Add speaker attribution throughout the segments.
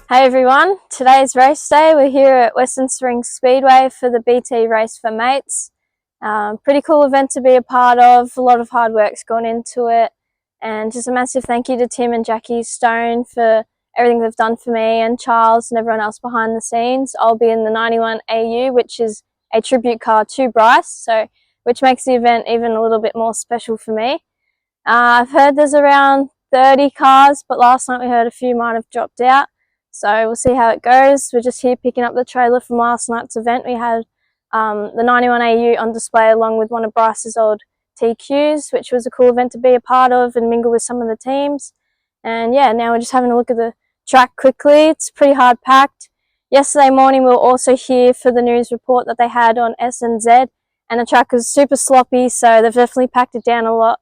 Speaker 1: Hey everyone, today's race day. We're here at Western Springs Speedway for the BT Race for Mates. Pretty cool event to be a part of, a lot of hard work's gone into it, and just a massive thank you to Tim and Jacqui Stone for everything they've done for me, and Charles and everyone else behind the scenes. I'll be in the 91 AU, which is a tribute car to Bryce, which makes the event even a little bit more special for me. I've heard there's around 30 cars, but last night we heard a few might have dropped out. So we'll see how it goes. We're just here picking up the trailer from last night's event. We had the 91 AU on display along with one of Bryce's old TQs, which was a cool event to be a part of and mingle with some of the teams. And yeah, now we're just having a look at the track quickly. It's pretty hard packed. Yesterday morning we were also here for the news report that they had on SNZ, and the track was super sloppy, so they've definitely packed it down a lot.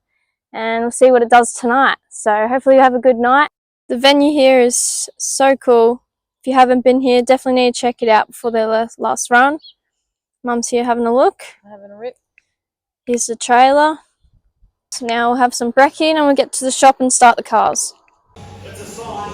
Speaker 1: And we'll see what it does tonight. So hopefully you have a good night. The venue here is so cool. If you haven't been here, definitely need to check it out before their last run. Mum's here having a look.
Speaker 2: Having a rip.
Speaker 1: Here's the trailer. So now we'll have some brekkie and we'll get to the shop and start the cars.
Speaker 3: It's a sign.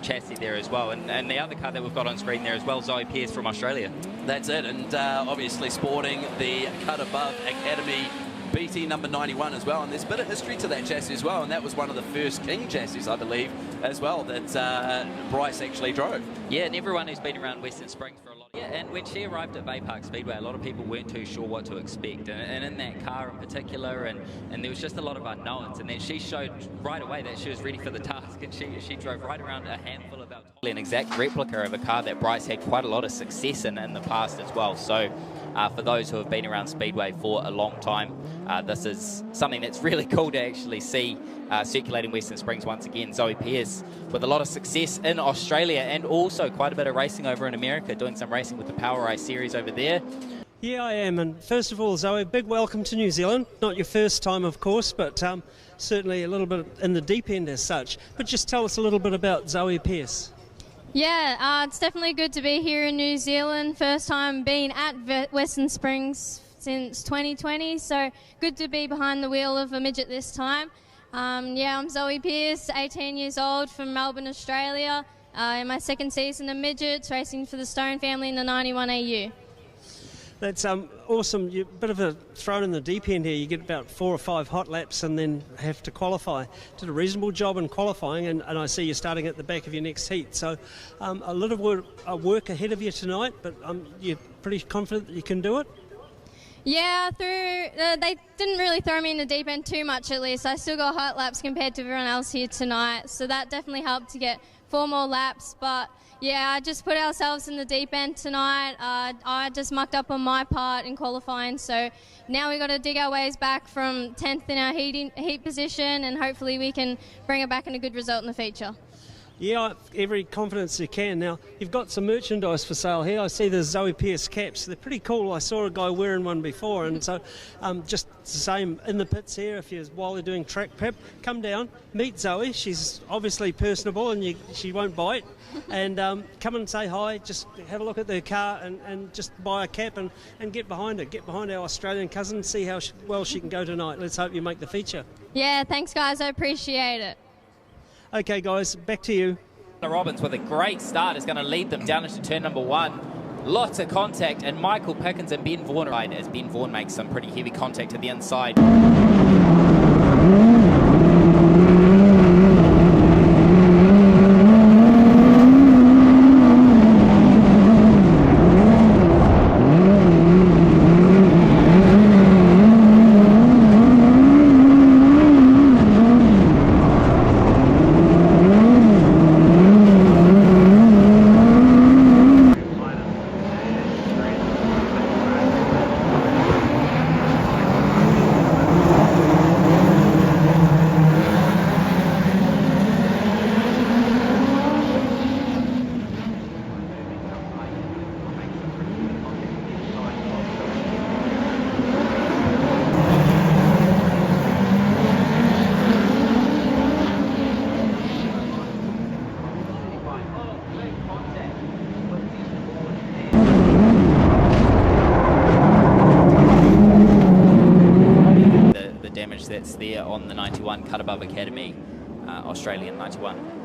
Speaker 4: Chassis there as well, and the other car that we've got on screen there as well, Zoe Pierce from Australia.
Speaker 5: That's it, and obviously sporting the cut above Academy BT number 91 as well, and there's a bit of history to that chassis as well, and that was one of the first King chassis, I believe, as well, that Bryce actually drove.
Speaker 4: Yeah, and everyone who's been around Western Springs for a lot. Yeah, and when she arrived at Bay Park Speedway, a lot of people weren't too sure what to expect, and in that car in particular, and there was just a lot of unknowns, and then she showed right away that she was ready for the task, and she drove right around a handful of an exact replica of a car that Bryce had quite a lot of success in the past as well. So for those who have been around Speedway for a long time, this is something that's really cool to actually see circulating Western Springs once again. Zoe Pierce with a lot of success in Australia and also quite a bit of racing over in America, doing some racing with the Power Race series over there.
Speaker 6: Yeah, I am. And first of all, Zoe, big welcome to New Zealand. Not your first time, of course, but certainly a little bit in the deep end as such. But just tell us a little bit about Zoe Pierce.
Speaker 7: Yeah, it's definitely good to be here in New Zealand. First time being at Western Springs since 2020, so good to be behind the wheel of a midget this time. Yeah, I'm Zoe Pierce, 18 years old, from Melbourne, Australia. In my second season of midgets, racing for the Stone family in the 91 AU.
Speaker 6: That's awesome. You're a bit of a thrown in the deep end here. You get about 4 or 5 hot laps and then have to qualify. Did a reasonable job in qualifying, and I see you're starting at the back of your next heat. So a lot of work ahead of you tonight, but you're pretty confident that you can do it?
Speaker 7: Yeah, they didn't really throw me in the deep end too much, at least. I still got hot laps compared to everyone else here tonight, so that definitely helped to get 4 more laps. But yeah, I just put ourselves in the deep end tonight. I just mucked up on my part in qualifying, so now we've got to dig our ways back from 10th in our heat position, and hopefully we can bring it back in a good result in the feature.
Speaker 6: Yeah, every confidence you can. Now, you've got some merchandise for sale here. I see the Zoe Pierce caps. They're pretty cool. I saw a guy wearing one before, and so just the same in the pits here. While they're doing track prep, come down, meet Zoe. She's obviously personable, and she won't bite. And come and say hi. Just have a look at their car and just buy a cap and get behind it. Get behind our Australian cousin. See how well she can go tonight. Let's hope you make the feature.
Speaker 7: Yeah, thanks guys. I appreciate it.
Speaker 6: Okay, guys, back to you.
Speaker 2: Robbins with a great start is going to lead them down into turn number 1. Lots of contact, and Michael Pickens and Ben Vaughan ride as Ben Vaughan makes some pretty heavy contact to the inside. That's there on the 91 Cut Above Academy, Australian 91.